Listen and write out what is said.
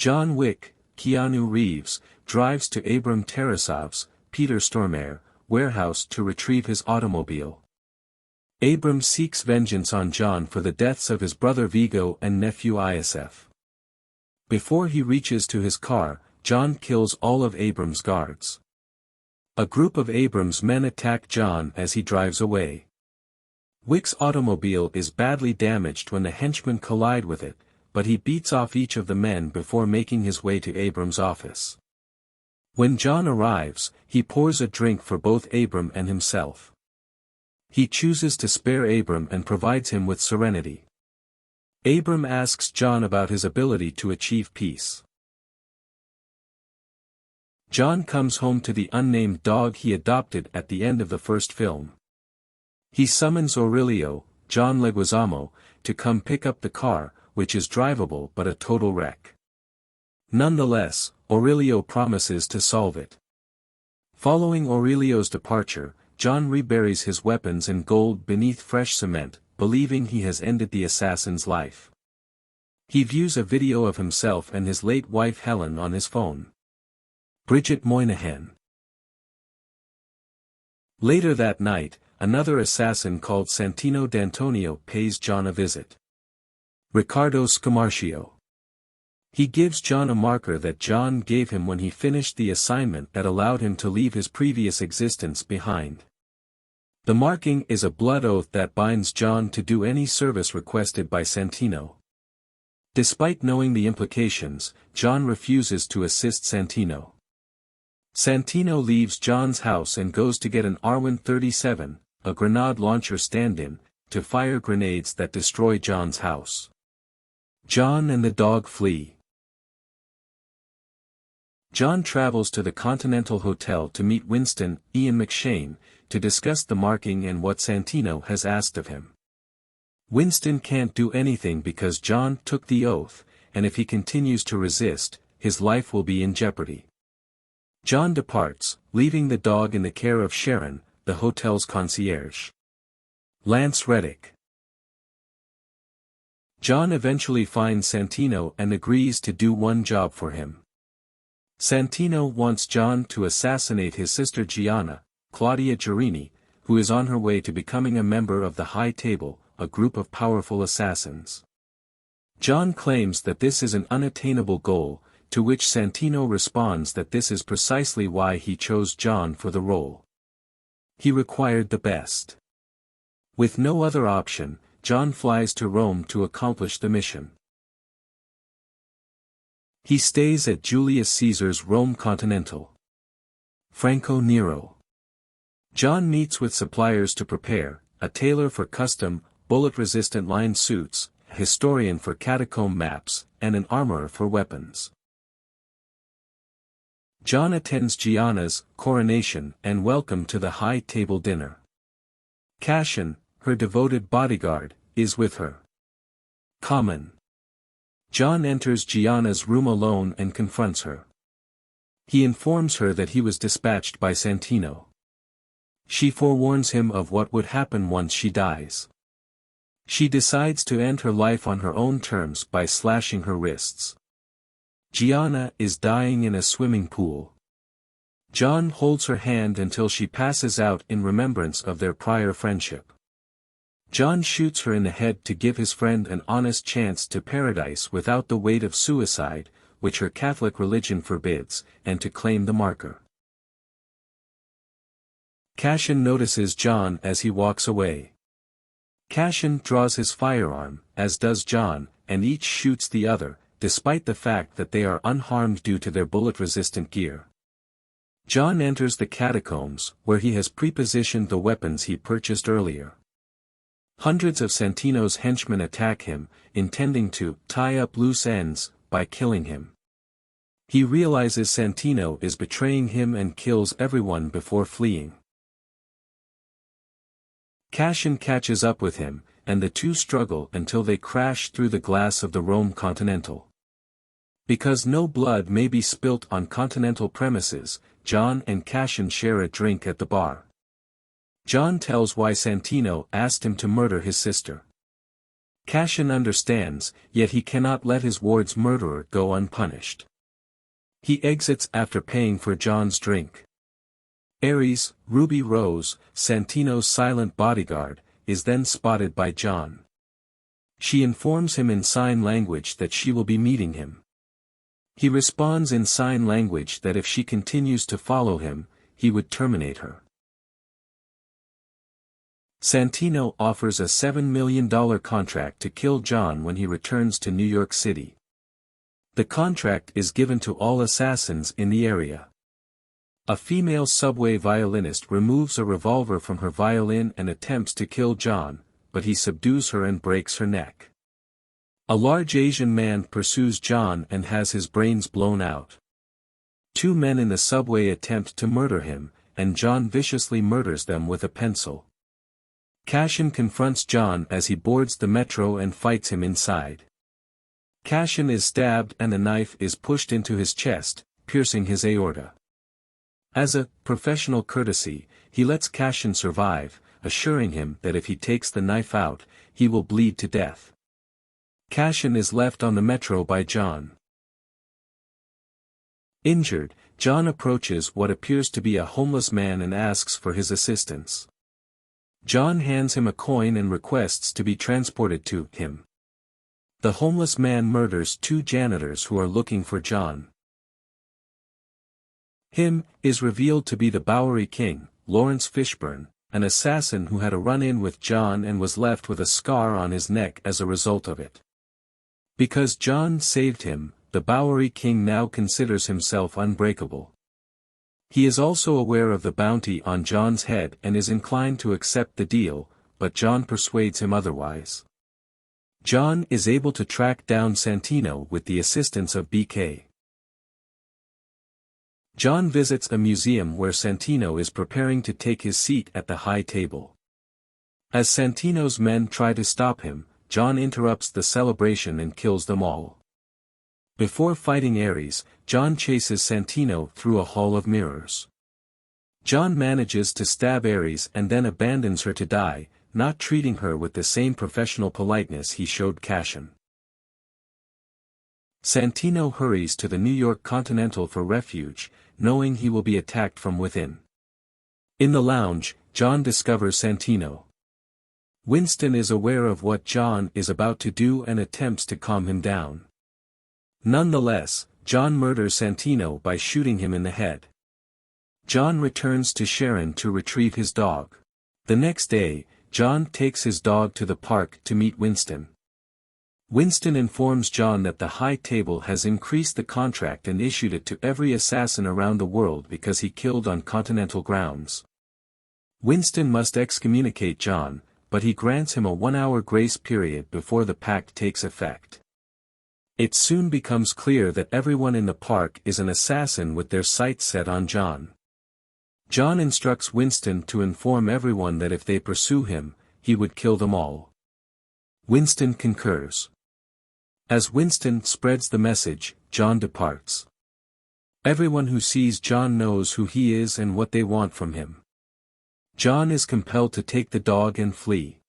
John Wick, Keanu Reeves, drives to Abram Tarasov's, Peter Stormare, warehouse to retrieve his automobile. Abram seeks vengeance on John for the deaths of his brother Vigo and nephew Isf. Before he reaches to his car, John kills all of Abram's guards. A group of Abram's men attack John as he drives away. Wick's automobile is badly damaged when the henchmen collide with it, but he beats off each of the men before making his way to Abram's office. When John arrives, he pours a drink for both Abram and himself. He chooses to spare Abram and provides him with serenity. Abram asks John about his ability to achieve peace. John comes home to the unnamed dog he adopted at the end of the first film. He summons Aurelio, John Leguizamo, to come pick up the car, which is drivable but a total wreck. Nonetheless, Aurelio promises to solve it. Following Aurelio's departure, John reburies his weapons and gold beneath fresh cement, believing he has ended the assassin's life. He views a video of himself and his late wife Helen on his phone. Bridget Moynihan. Later that night, another assassin called Santino D'Antonio pays John a visit. Riccardo Scamarcio. He gives John a marker that John gave him when he finished the assignment that allowed him to leave his previous existence behind. The marking is a blood oath that binds John to do any service requested by Santino. Despite knowing the implications, John refuses to assist Santino. Santino leaves John's house and goes to get an R-137, a grenade launcher stand-in, to fire grenades that destroy John's house. John and the dog flee. John travels to the Continental Hotel to meet Winston, Ian McShane, to discuss the marking and what Santino has asked of him. Winston can't do anything because John took the oath, and if he continues to resist, his life will be in jeopardy. John departs, leaving the dog in the care of Sharon, the hotel's concierge. Lance Reddick. John eventually finds Santino and agrees to do one job for him. Santino wants John to assassinate his sister Gianna, Claudia Girini, who is on her way to becoming a member of the High Table, a group of powerful assassins. John claims that this is an unattainable goal, to which Santino responds that this is precisely why he chose John for the role. He required the best. With no other option, John flies to Rome to accomplish the mission. He stays at Julius Caesar's Rome Continental. Franco Nero. John meets with suppliers to prepare, a tailor for custom, bullet-resistant line suits, a historian for catacomb maps, and an armorer for weapons. John attends Gianna's coronation and welcome to the High Table dinner. Cassian, her devoted bodyguard, is with her. Common. John enters Gianna's room alone and confronts her. He informs her that he was dispatched by Santino. She forewarns him of what would happen once she dies. She decides to end her life on her own terms by slashing her wrists. Gianna is dying in a swimming pool. John holds her hand until she passes out in remembrance of their prior friendship. John shoots her in the head to give his friend an honest chance to paradise without the weight of suicide, which her Catholic religion forbids, and to claim the marker. Cassian notices John as he walks away. Cassian draws his firearm, as does John, and each shoots the other, despite the fact that they are unharmed due to their bullet-resistant gear. John enters the catacombs, where he has prepositioned the weapons he purchased earlier. Hundreds of Santino's henchmen attack him, intending to tie up loose ends by killing him. He realizes Santino is betraying him and kills everyone before fleeing. Cassian catches up with him, and the two struggle until they crash through the glass of the Rome Continental. Because no blood may be spilt on Continental premises, John and Cassian share a drink at the bar. John tells why Santino asked him to murder his sister. Cassian understands, yet he cannot let his ward's murderer go unpunished. He exits after paying for John's drink. Ares, Ruby Rose, Santino's silent bodyguard, is then spotted by John. She informs him in sign language that she will be meeting him. He responds in sign language that if she continues to follow him, he would terminate her. Santino offers a $7 million contract to kill John when he returns to New York City. The contract is given to all assassins in the area. A female subway violinist removes a revolver from her violin and attempts to kill John, but he subdues her and breaks her neck. A large Asian man pursues John and has his brains blown out. Two men in the subway attempt to murder him, and John viciously murders them with a pencil. Cassian confronts John as he boards the metro and fights him inside. Cassian is stabbed and a knife is pushed into his chest, piercing his aorta. As a professional courtesy, he lets Cassian survive, assuring him that if he takes the knife out, he will bleed to death. Cassian is left on the metro by John. Injured, John approaches what appears to be a homeless man and asks for his assistance. John hands him a coin and requests to be transported to him. The homeless man murders two janitors who are looking for John. Him is revealed to be the Bowery King, Lawrence Fishburne, an assassin who had a run-in with John and was left with a scar on his neck as a result of it. Because John saved him, the Bowery King now considers himself unbreakable. He is also aware of the bounty on John's head and is inclined to accept the deal, but John persuades him otherwise. John is able to track down Santino with the assistance of BK. John visits a museum where Santino is preparing to take his seat at the high table. As Santino's men try to stop him, John interrupts the celebration and kills them all. Before fighting Ares, John chases Santino through a hall of mirrors. John manages to stab Ares and then abandons her to die, not treating her with the same professional politeness he showed Cassian. Santino hurries to the New York Continental for refuge, knowing he will be attacked from within. In the lounge, John discovers Santino. Winston is aware of what John is about to do and attempts to calm him down. Nonetheless, John murders Santino by shooting him in the head. John returns to Sharon to retrieve his dog. The next day, John takes his dog to the park to meet Winston. Winston informs John that the High Table has increased the contract and issued it to every assassin around the world because he killed on continental grounds. Winston must excommunicate John, but he grants him a 1-hour grace period before the pact takes effect. It soon becomes clear that everyone in the park is an assassin with their sights set on John. John instructs Winston to inform everyone that if they pursue him, he would kill them all. Winston concurs. As Winston spreads the message, John departs. Everyone who sees John knows who he is and what they want from him. John is compelled to take the dog and flee.